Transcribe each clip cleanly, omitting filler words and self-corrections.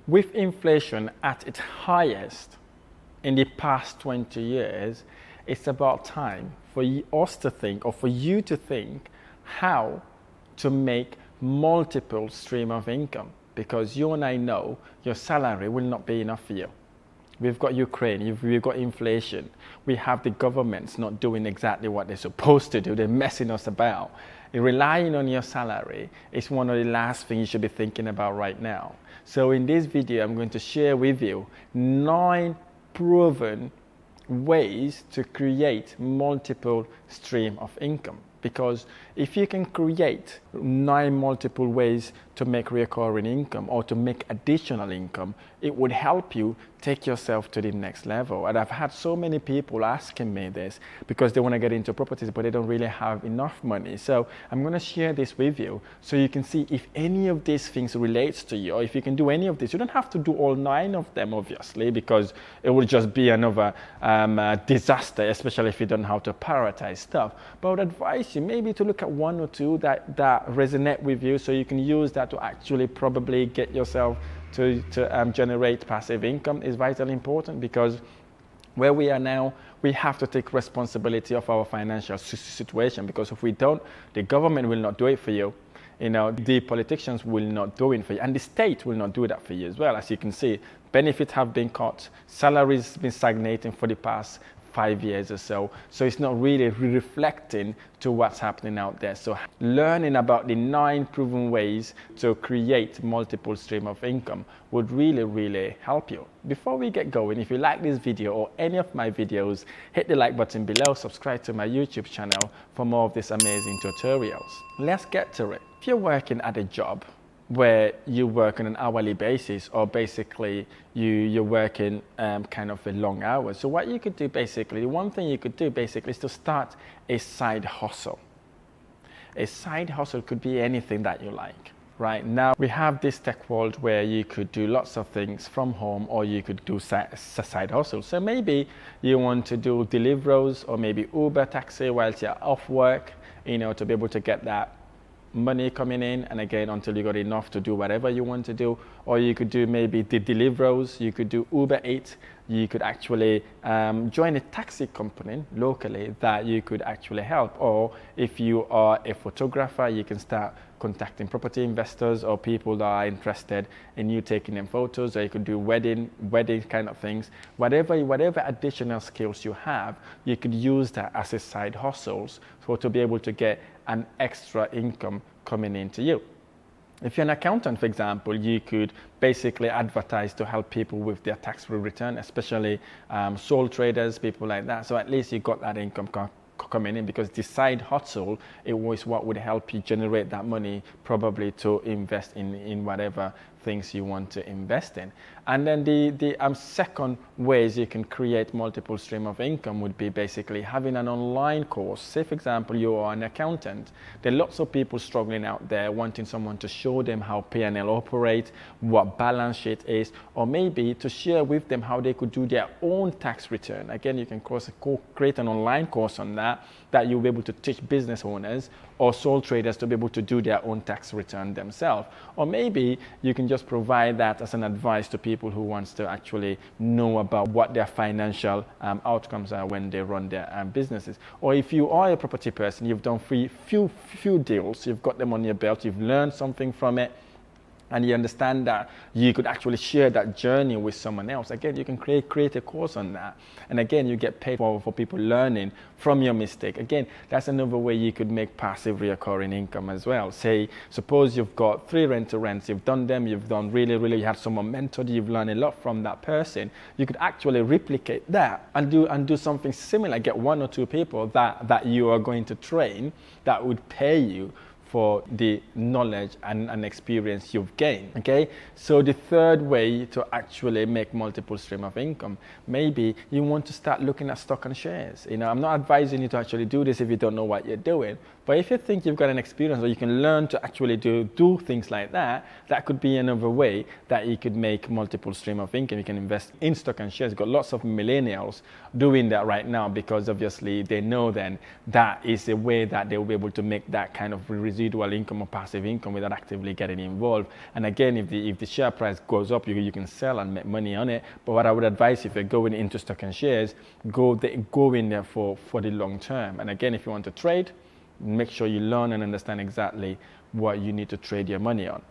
with inflation at its highest in the past 20 years, it's about time for us to think, or for you to think, how to make multiple stream of income, because you and I know your salary will not be enough for you. We've got Ukraine, we've got inflation, we have the governments not doing exactly what they're supposed to do, they're messing us about. Relying on your salary is one of the last things you should be thinking about right now. So in this video, I'm going to share with you 9 proven ways to create multiple stream of income. Because if you can create 9 multiple ways to make recurring income or to make additional income, it would help you take yourself to the next level. And I've had so many people asking me this because they want to get into properties, but they don't really have enough money. So I'm going to share this with you so you can see if any of these things relates to you, or if you can do any of this. You don't have to do all 9 of them, obviously, because it will just be another disaster, especially if you don't know how to prioritize stuff. But I would advise you maybe to look at 1 or 2 that resonate with you, so you can use that to actually probably get yourself to generate passive income. Is vitally important, because where we are now, we have to take responsibility of our financial situation, because if we don't, the government will not do it for you. The politicians will not do it for you, and the state will not do that for you as well. As you can see, benefits have been cut, salaries have been stagnating for the past 5 years or so. So it's not really reflecting to what's happening out there. So learning about the 9 proven ways to create multiple stream of income would really, really help you. Before we get going, if you like this video or any of my videos, hit the like button below, subscribe to my YouTube channel for more of these amazing tutorials. Let's get to it. If you're working at a job where you work on an hourly basis, or basically you're working kind of a long hours. So what you could do basically, one thing you could do basically is to start a side hustle. A side hustle could be anything that you like. Right now we have this tech world where you could do lots of things from home, or you could do side hustle. So maybe you want to do deliveries, or maybe Uber taxi whilst you're off work, to be able to get that money coming in, and again, until you got enough to do whatever you want to do. Or you could do maybe the deliveries, you could do Uber Eats, you could actually join a taxi company locally that you could actually help. Or if you are a photographer, you can start contacting property investors or people that are interested in you taking them photos. Or you could do wedding kind of things. Whatever additional skills you have, you could use that as a side hustles, so to be able to get an extra income coming into you. If you're an accountant, for example, you could basically advertise to help people with their tax-free return, especially sole traders, people like that. So at least you got that income coming in, because the side hustle, it was what would help you generate that money, probably to invest in whatever things you want to invest in. And then the second ways you can create multiple stream of income would be basically having an online course. Say, for example, you are an accountant. There are lots of people struggling out there wanting someone to show them how P&L operate, what balance sheet is, or maybe to share with them how they could do their own tax return. Again, you can create an online course on that you'll be able to teach business owners or sole traders to be able to do their own tax return themselves. Or maybe you can just provide that as an advice to people who wants to actually know about what their financial outcomes are when they run their businesses. Or if you are a property person, you've done few deals, you've got them on your belt, you've learned something from it, and you understand that you could actually share that journey with someone else. Again, you can create a course on that. And again, you get paid for people learning from your mistake. Again, that's another way you could make passive recurring income as well. Suppose you've got 3 rent-to-rents, you've done them, you've done really, you had someone mentored, you've learned a lot from that person. You could actually replicate that and do something similar. Get 1 or 2 people that you are going to train that would pay you for the knowledge and experience you've gained. Okay, so the third way to actually make multiple stream of income, maybe you want to start looking at stock and shares. I'm not advising you to actually do this if you don't know what you're doing, But if you think you've got an experience or you can learn to actually do things like that, that could be another way that you could make multiple stream of income. You can invest in stock and shares. You've got lots of millennials doing that right now because obviously they know then that is a way that they will be able to make that kind of residual income or passive income without actively getting involved. And again, if the share price goes up, you can sell and make money on it. But what I would advise, if you're going into stock and shares, go in there for the long term. And again, if you want to trade, make sure you learn and understand exactly what you need to trade your money on.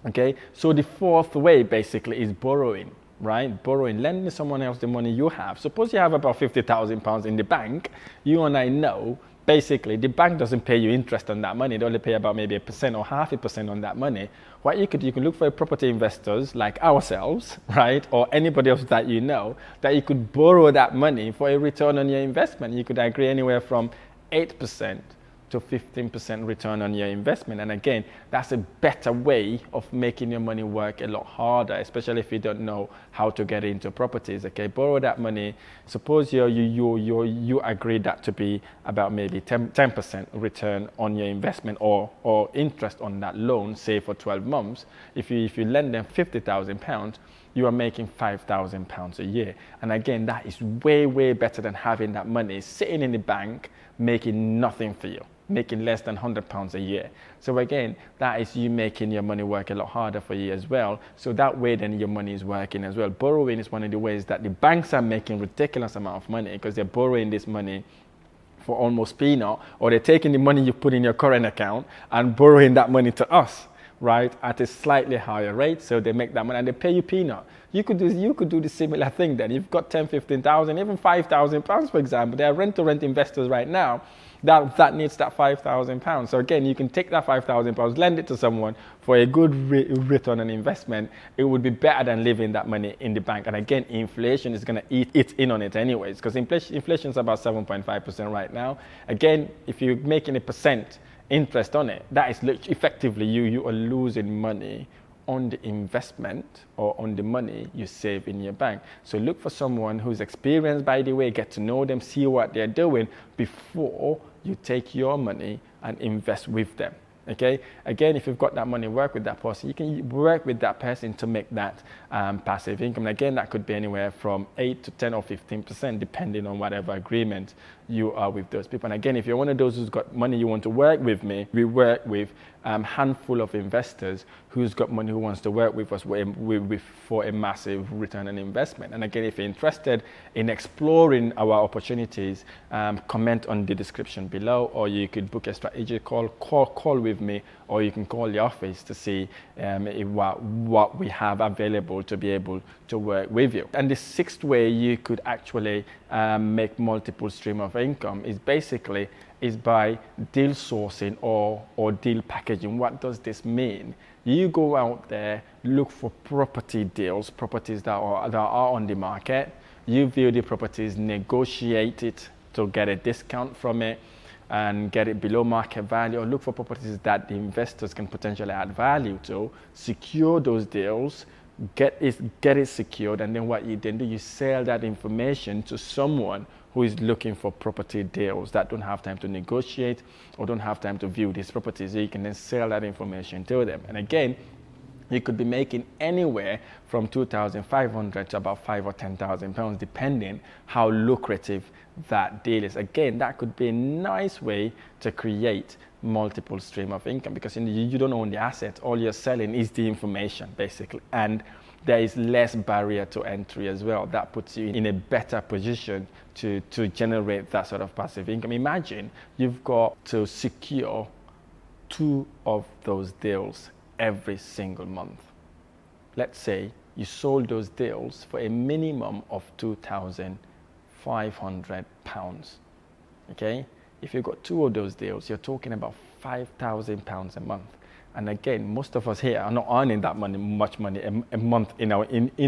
Okay, so the fourth way basically is borrowing, right? Borrowing, lending someone else the money you have. Suppose you have about £50,000 in the bank. You and I know basically the bank doesn't pay you interest on that money. They only pay about maybe 1% or 0.5% on that money. What you can look for property investors like ourselves, right? Or anybody else that you know, that you could borrow that money for a return on your investment. You could agree anywhere from 8% to 15% return on your investment. And again, that's a better way of making your money work a lot harder, especially if you don't know how to get into properties. Okay, borrow that money. Suppose you agree that to be about maybe 10% return on your investment or interest on that loan, say for 12 months. If you lend them £50,000, you are making £5,000 a year. And again, that is way, way better than having that money sitting in the bank making nothing for you, making less than £100 a year. So again, that is you making your money work a lot harder for you as well. So that way then your money is working as well. Borrowing is one of the ways that the banks are making ridiculous amount of money because they're borrowing this money for almost peanut, or they're taking the money you put in your current account and borrowing that money to us, right, at a slightly higher rate. So they make that money and they pay you peanut. You could do the similar thing then. You've got 10, 15,000, even £5,000, for example. There are rent-to-rent investors right now that needs that £5,000. So again, you can take that £5,000, lend it to someone for a good return on investment. It would be better than leaving that money in the bank. And again, inflation is going to eat in on it anyways, because inflation is about 7.5% right now. Again, if you're making 1% interest on it, that is effectively you are losing money on the investment or on the money you save in your bank. So look for someone who's experienced, by the way, get to know them, see what they're doing before you take your money and invest with them. Okay, again, if you've got that money, work with that person. You can work with that person to make that passive income. And again, that could be anywhere from 8 to 10 or 15%, depending on whatever agreement you are with those people. And again, if you're one of those who's got money, you want to work with me, we work with a handful of investors who's got money who wants to work with us for a massive return on investment. And again, if you're interested in exploring our opportunities, comment on the description below, or you could book a strategic call with me, or you can call the office to see what we have available to be able to work with you. And the sixth way you could actually make multiple stream of income is by deal sourcing or deal packaging. What does this mean? You go out there, look for property deals, properties that are on the market. You view the properties, negotiate it to get a discount from it and get it below market value, or look for properties that the investors can potentially add value to, secure those deals, get it secured, and then what you then do, you sell that information to someone who is looking for property deals that don't have time to negotiate or don't have time to view these properties. So you can then sell that information to them. And again, you could be making anywhere from £2,500 to about £5,000 or £10,000, depending how lucrative that deal is. Again, that could be a nice way to create multiple stream of income, because you don't own the asset. All you're selling is the information, basically. And there is less barrier to entry as well. That puts you in a better position to generate that sort of passive income. Imagine you've got to secure 2 of those deals every single month. Let's say you sold those deals for a minimum of £2,500. Okay? If you've got 2 of those deals, you're talking about £5,000 a month. And again, most of us here are not earning that much money a month in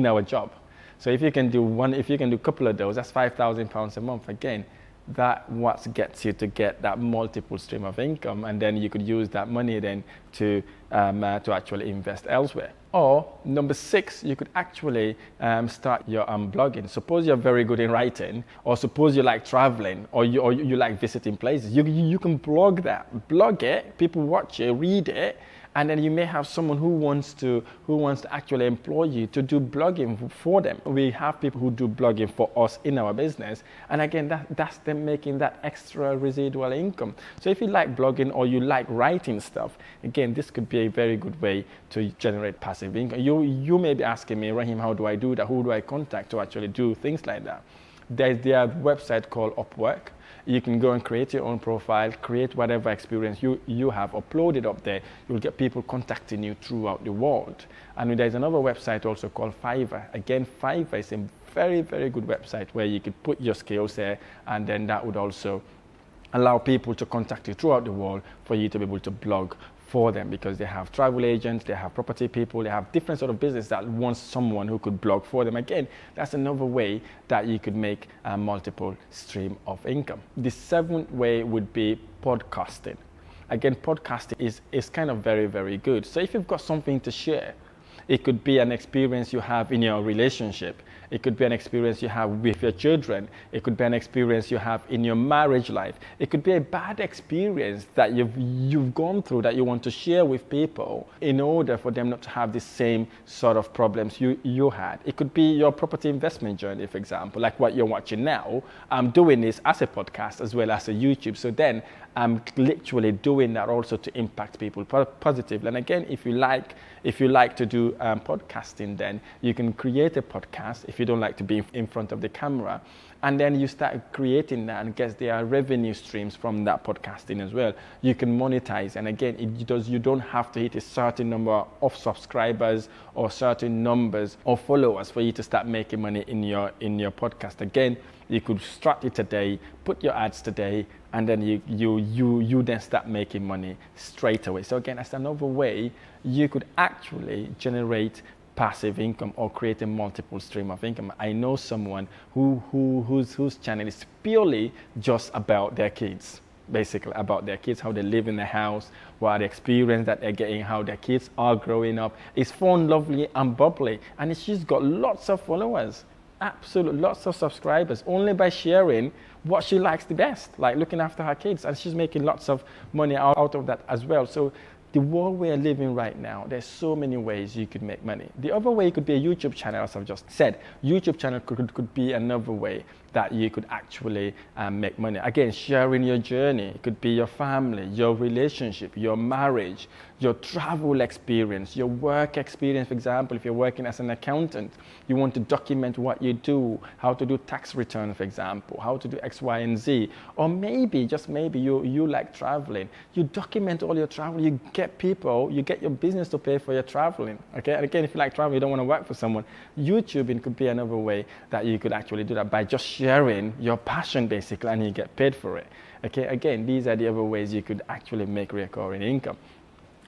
our job. So if you can do a couple of those, that's £5,000 a month. Again, that what gets you to get that multiple stream of income, and then you could use that money then to actually invest elsewhere. Or number 6, you could actually start your blogging. Suppose you're very good in writing, or suppose you like traveling, or you like visiting places. You can blog it, people watch it, read it, and then you may have someone who wants to actually employ you to do blogging for them. We have people who do blogging for us in our business, and again, that's them making that extra residual income. So if you like blogging or you like writing stuff, again, this could be a very good way to generate passive income. You may be asking me, Rahim, how do I do that? Who do I contact to actually do things like that? There's a website called Upwork. You can go and create your own profile, create whatever experience you have, upload it up there. You'll get people contacting you throughout the world. And there's another website also called Fiverr. Again, Fiverr is a very, very good website where you could put your skills there, and then that would also allow people to contact you throughout the world for you to be able to blog for them, because they have travel agents, they have property people, they have different sort of business that wants someone who could blog for them. Again, that's another way that you could make a multiple stream of income. The 7th way would be podcasting. Again, podcasting is kind of very, very good. So if you've got something to share, it could be an experience you have in your relationship. It could be an experience you have with your children. It could be an experience you have in your marriage life. It could be a bad experience that you've gone through that you want to share with people in order for them not to have the same sort of problems you had. It could be your property investment journey, for example, like what you're watching now. I'm doing this as a podcast as well as a YouTube. So then I'm literally doing that also to impact people positively. And again, if you like to do podcasting, then you can create a podcast if you don't like to be in front of the camera, and then you start creating that, and guess there are revenue streams from that podcasting as well. You can monetize, and again, you don't have to hit a certain number of subscribers or certain numbers of followers for you to start making money in your podcast. Again, you could start it today, put your ads today, and then you then start making money straight away. So again, that's another way you could actually generate passive income or create a multiple stream of income. I know someone whose channel is purely just about their kids, basically about their kids, how they live in the house, what the experience that they're getting, how their kids are growing up. It's fun, lovely, and bubbly, and she's got lots of followers, absolutely lots of subscribers, only by sharing what she likes the best, like looking after her kids, and she's making lots of money out of that as well. So the world we're living right now, there's so many ways you could make money. The other way could be a YouTube channel, as I've just said. YouTube channel could be another way that you could actually make money. Again, sharing your journey. It could be your family, your relationship, your marriage, your travel experience, your work experience. For example, if you're working as an accountant, you want to document what you do, how to do tax return, for example, how to do X, Y, and Z. Or maybe, just maybe, you like traveling. You document all your travel. You get your business to pay for your traveling. Okay, and again, if you like travel, you don't want to work for someone. YouTubing could be another way that you could actually do that by just sharing your passion, basically, and you get paid for it. Okay, again, these are the other ways you could actually make recurring income.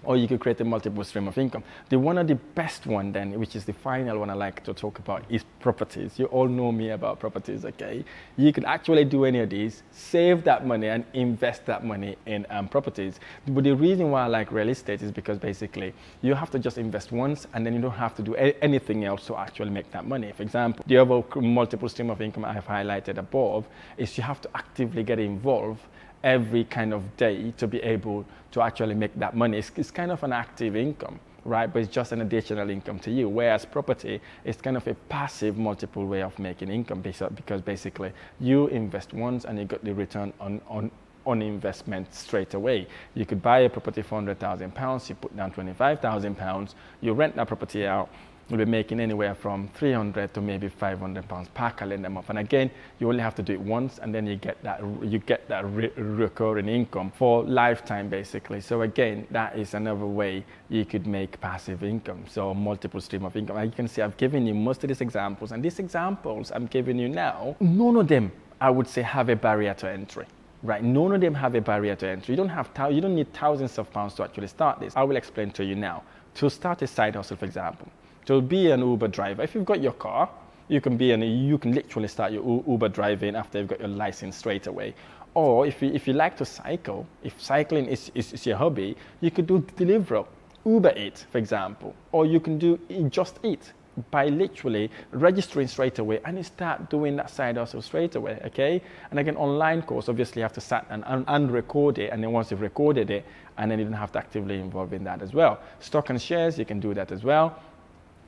Or you could create a multiple stream of income. One of the best one then, which is the final one I like to talk about, is properties. You all know me about properties, okay? You could actually do any of these, save that money and invest that money in properties. But the reason why I like real estate is because basically you have to just invest once and then you don't have to do anything else to actually make that money. For example, the other multiple stream of income I have highlighted above is you have to actively get involved every kind of day to be able to actually make that money. It's kind of an active income, right? But it's just an additional income to you. Whereas property is kind of a passive multiple way of making income, because basically you invest once and you get the return on investment straight away. You could buy a property for £100,000, you put down £25,000, you rent that property out, you'll be making anywhere from £300 to maybe £500 per calendar month. And again, you only have to do it once, and then you get that recurring income for lifetime, basically. So again, that is another way you could make passive income. So multiple stream of income. And you can see I've given you most of these examples, and these examples I'm giving you now, none of them, I would say, have a barrier to entry. Right, none of them have a barrier to entry. You don't need thousands of pounds to actually start this. I will explain to you now. To start a side hustle, for example, to be an Uber driver, if you've got your car, You can literally start your Uber driving after you've got your license straight away. Or if you like to cycle, if cycling is your hobby, you could do Deliveroo, Uber Eats, for example. Or you can do Just Eat by literally registering straight away, and you start doing that side hustle straight away, okay? And again, online course, obviously you have to start and record it, and then once you've recorded it, and then you don't have to actively involve in that as well. Stock and shares, you can do that as well.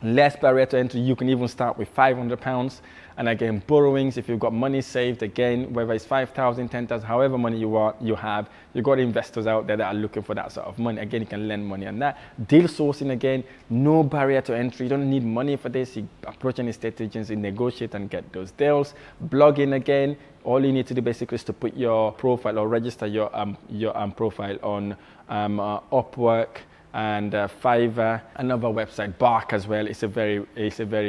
Less barrier to entry, you can even start with £500. And again, borrowings, if you've got money saved, again, whether it's 5,000, 10,000, however money you have, you've got investors out there that are looking for that sort of money. Again, you can lend money on that. Deal sourcing, again, no barrier to entry. You don't need money for this. You approach an estate agency, negotiate and get those deals. Blogging, again, all you need to do basically is to put your profile or register your profile on Upwork and Fiverr. Another website, Bark as well, is a very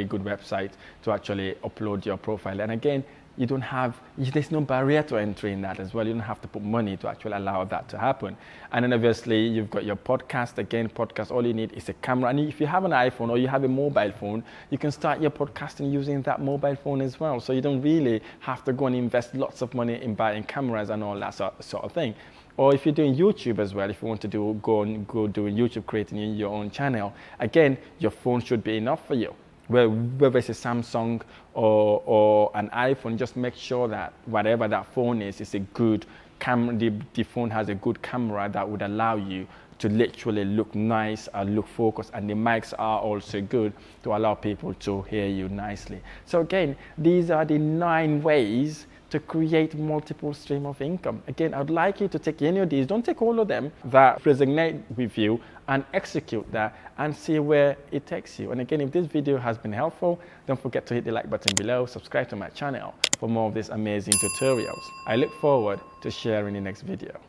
good website to actually upload your profile. And again, there's no barrier to entry in that as well. You don't have to put money to actually allow that to happen. And then obviously you've got your podcast. Again, podcast, all you need is a camera. And if you have an iPhone or you have a mobile phone, you can start your podcasting using that mobile phone as well. So you don't really have to go and invest lots of money in buying cameras and all that sort of thing. Or if you're doing YouTube as well, if you want to go doing YouTube, creating your own channel, again, your phone should be enough for you. Whether it's a Samsung or an iPhone, just make sure that whatever that phone is a good camera. The phone has a good camera that would allow you to literally look nice and look focused, and the mics are also good to allow people to hear you nicely. So again, these are the 9 ways to create multiple stream of income. Again, I'd like you to take any of these, don't take all of them that resonate with you, and execute that and see where it takes you. And again, if this video has been helpful, don't forget to hit the like button below, subscribe to my channel for more of these amazing tutorials. I look forward to sharing the next video.